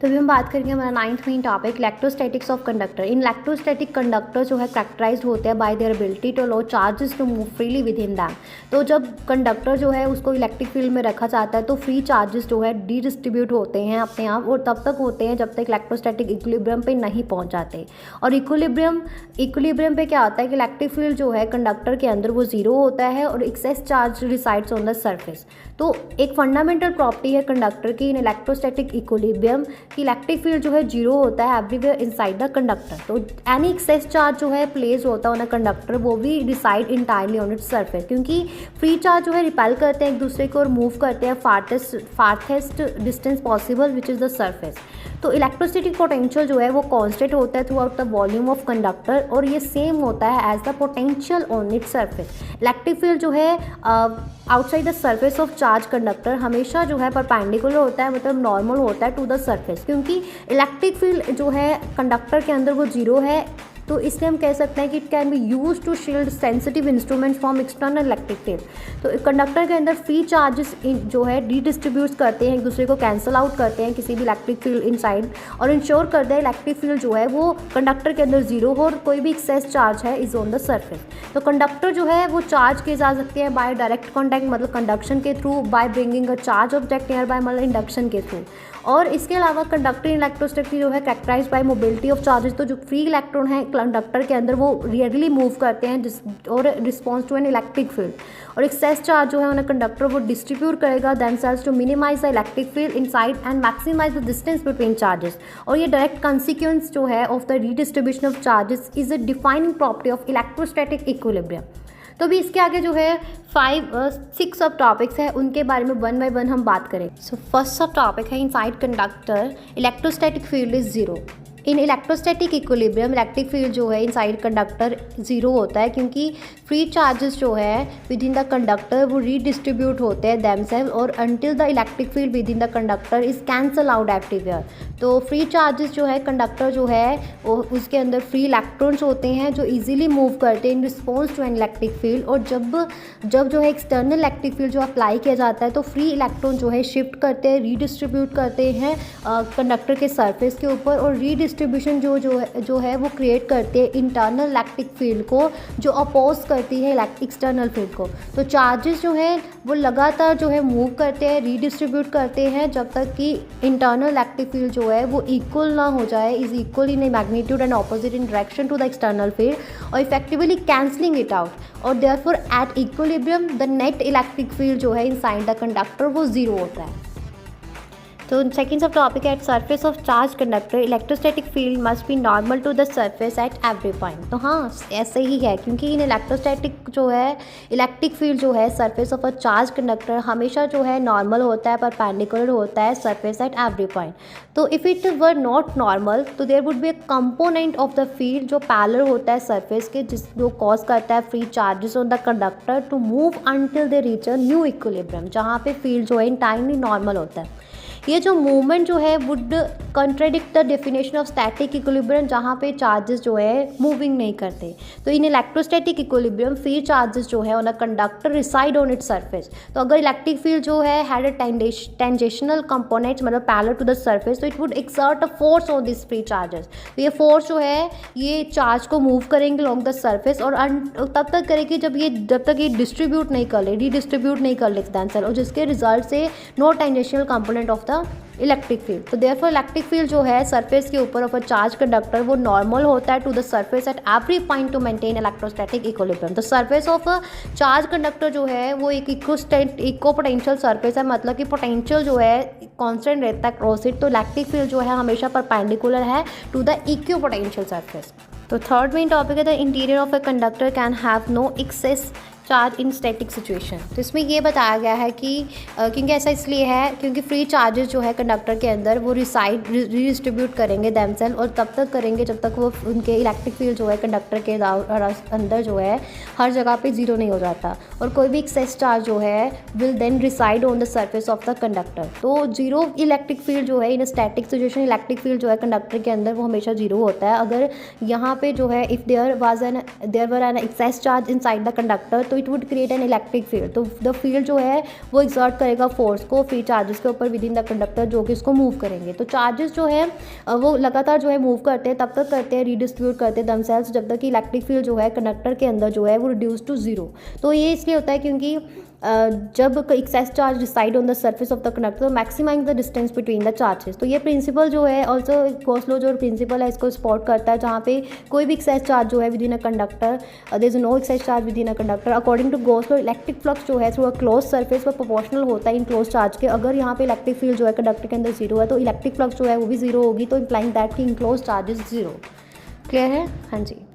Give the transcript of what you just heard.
तो अभी हम बात करेंगे हमारा 9th main topic electrostatics of conductor. In electrostatic conductor जो है कैरेक्टराइज्ड होते हैं by their ability to allow charges to move freely within them. तो जब कंडक्टर जो है उसको इलेक्ट्रिक फील्ड में रखा जाता है तो फ्री चार्जेस जो है डिस्ट्रीब्यूट होते हैं अपने आप, और तब तक होते हैं जब तक इलेक्ट्रोस्टैटिक इक्विलिब्रियम पे नहीं पहुंच जाते। और इक्विलिब्रियम पे क्या होता है कि इलेक्ट्रिक फील्ड जो है कंडक्टर के अंदर वो जीरो होता है और excess charge resides on the surface. तो एक फंडामेंटल प्रॉपर्टी है कंडक्टर की इन इलेक्ट्रोस्टैटिक इक्विलिब्रियम कि इलेक्ट्रिक फील्ड जो है जीरो होता है एवरीवेयर इनसाइड द कंडक्टर। तो एनी एक्सेस चार्ज जो है प्लेस होता है ऑन अ कंडक्टर वो भी decide entirely on its surface, क्योंकि फ्री चार्ज जो है रिपेल करते हैं एक दूसरे को और मूव करते हैं farthest distance possible which is the surface. तो इलेक्ट्रोस्टैटिक पोटेंशियल जो है वो कांस्टेंट होता है throughout the volume of conductor और ये सेम होता है as the potential on its surface. Electric field जो है outside the surface of charge conductor हमेशा जो है परपेंडिकुलर होता है, मतलब नॉर्मल होता है टू द सरफेस, क्योंकि इलेक्ट्रिक फील्ड जो है कंडक्टर के अंदर वो जीरो है। तो इसलिए हम कह सकते हैं कि it can be use to shield sensitive instrument from external electric field. तो कंडक्टर के अंदर फ्री चार्जेस जो है डिस्ट्रीब्यूट करते हैं, एक दूसरे को कैंसिल आउट करते हैं किसी भी इलेक्ट्रिक फील्ड इनसाइड, और इंश्योर करते हैं इलेक्ट्रिक फील्ड जो है वो कंडक्टर के अंदर जीरो हो और कोई भी एक्सेस चार्ज है इज ऑन द सरफेस। तो कंडक्टर जो है वो चार्ज किए जा सकते हैं बाय डायरेक्ट कॉन्टैक्ट मतलब कंडक्शन के थ्रू, by bringing a charge object nearby मतलब इंडक्शन के थ्रू। और इसके अलावा कंडक्टर इलेक्ट्रोस्टैटिक जो है characterized by mobility of charges. तो जो फ्री इलेक्ट्रॉन है कंडक्टर के अंदर वो रेयरली मूव करते हैं और response to an electric field, और एक्सेस चार्ज जो है उन्हें कंडक्टर वो डिस्ट्रीब्यूट करेगा themselves to minimize the electric field inside and maximize the distance between charges. और ये डायरेक्ट कंसिक्वेंस जो है of the redistribution of charges is a defining property of electrostatic equilibrium. तो अभी इसके आगे जो है 6 सब टॉपिक्स है, उनके बारे में 1 बाय 1 हम बात करें। सो फर्स्ट सब टॉपिक है inside conductor electrostatic field is zero. In electrostatic equilibrium electric field जो है इनसाइड कंडक्टर जीरो होता है, क्योंकि फ्री चार्जेस जो है विद इन द कंडक्टर वो रीडिस्ट्रीब्यूट होते हैं देमसेल्व्स और until the electric field with in the conductor is cancel out everywhere. तो फ्री चार्जेस जो है कंडक्टर जो है वो उसके अंदर फ्री इलेक्ट्रॉन्स होते हैं जो इजीली मूव करते हैं in response to an electric field, और जब जो है एक्सटर्नल इलेक्ट्रिक फील्ड जो अप्लाई किया जाता है तो फ्री इलेक्ट्रॉन जो है शिफ्ट करते हैं, रीडिस्ट्रीब्यूट करते हैं कंडक्टर के सरफेस के ऊपर, और रीडिस्ट्रीब्यूशन जो है वो क्रिएट करते हैं इंटरनल इलेक्ट्रिक फील्ड को जो अपोज करती है एक्सटर्नल फील्ड को। तो चार्जेस जो है वो लगातार जो है मूव करते हैं, रीडिस्ट्रीब्यूट करते हैं जब तक कि इंटरनल इलेक्ट्रिक फील्ड जो है वो इक्वल ना हो जाए, is equal in magnitude and opposite in direction to the external field और इफेक्टिवली कैंसलिंग इट आउट। और therefore at equilibrium the net electric field जो है इनसाइड द कंडक्टर वो जीरो होता है। तो second subtopic at surface of charge conductor electrostatic field must be normal to the surface at every point. तो हाँ ऐसे ही है, क्योंकि इन इलेक्ट्रोस्टैटिक जो है इलेक्ट्रिक फील्ड जो है surface of a charge conductor हमेशा जो है नॉर्मल होता है, परपेंडिकुलर होता है सरफेस एट एवरी पॉइंट। तो if it were not normal तो there would be a component of the field जो पैरेलल होता है सरफेस के, जो कॉज करता है free charges on the conductor to move until they reach a new equilibrium, जहाँ पे फील्ड जो है इंटायरली नॉर्मल होता है। ये जो मूवमेंट जो है would contradict the definition of static equilibrium, जहाँ पे चार्जेस जो है मूविंग नहीं करते। तो in electrostatic equilibrium free charges जो है on a conductor reside on its surface. तो अगर इलेक्ट्रिक फील्ड जो है हैड अ टेंजेशनल कंपोनेंट्स मतलब पैरेलल टू द सरफेस, तो it would exert a force on this free charges. तो ये फोर्स जो है ये चार्ज को मूव करेंगे लॉन्ग द सरफेस और तब तक करेगी जब तक ये डिस्ट्रीब्यूट नहीं कर ले, रीडिस्ट्रीब्यूट नहीं कर लेते आंसर, और जिसके रिजल्ट से no tangential component of the electric field. तो देयरफॉर इलेक्ट्रिक फील्ड जो है सरफेस के ऊपर ऑफ अ चार्ज कंडक्टर वो नॉर्मल होता है to the surface at every point to maintain electrostatic equilibrium. तो surface of a charge conductor जो है वो एक इक्को पोटेंशियल सरफेस है, मतलब कि पोटेंशियल जो है कांस्टेंट रहता है क्रॉस इट। तो इलेक्ट्रिक फील्ड जो है हमेशा परपेंडिकुलर है to the equipotential surface. तो थर्ड मेन टॉपिक है the interior of a conductor can have no excess charge in static situation. तो इसमें ये बताया गया है कि क्योंकि ऐसा इसलिए है क्योंकि फ्री चार्जेस जो है कंडक्टर के अंदर वो रीडिस्ट्रीब्यूट करेंगे देमसेल्फ, और तब तक करेंगे जब तक वो उनके इलेक्ट्रिक फील्ड जो है कंडक्टर के अंदर जो है हर जगह पे जीरो नहीं हो जाता, और कोई भी एक्सेस चार्ज जो है will then reside on the surface of the conductor. तो जीरो इलेक्ट्रिक फील्ड जो है in static situation electric field जो है कंडक्टर के अंदर वो हमेशा जीरो होता है। अगर यहाँ पे जो है if there were an excess charge inside the conductor तो it would create an electric field. तो द फील्ड जो है वो एक्सर्ट करेगा फोर्स को फ्री चार्जेस के ऊपर विद इन द कंडक्टर, जो कि इसको मूव करेंगे। तो चार्जेस जो है वो लगातार जो है मूव करते हैं, तब तक करते हैं, रीडिस्ट्रीब्यूट करते हैं दमसेल्स, जब तक कि इलेक्ट्रिक फील्ड जो है कंडक्टर के अंदर जो है वो रिड्यूस टू जीरो। तो ये इसलिए होता है क्योंकि जब excess charge decide on the surface of the conductor, maximize the distance between the charges. तो ये प्रिंसिपल जो है ऑल्सो गॉस लॉ जो प्रिंसिपल है इसको सपोर्ट करता है, जहाँ पे कोई भी एक्सेस चार्ज जो है within a conductor, there is no excess charge within a conductor, according to Gauss law electric flux जो है थ्रू अ क्लोज सर्फेस वो प्रोपोर्शनल होता है इन क्लोज चार्ज के। अगर यहाँ पे इलेक्ट्रिक फील्ड जो है कंडक्टर के अंदर जीरो है तो इलेक्ट्रिक फ्लक्स जो है वो भी जीरो होगी, तो इम्प्लाइंग दैट कि enclosed charge is zero. Clear है? हाँ जी।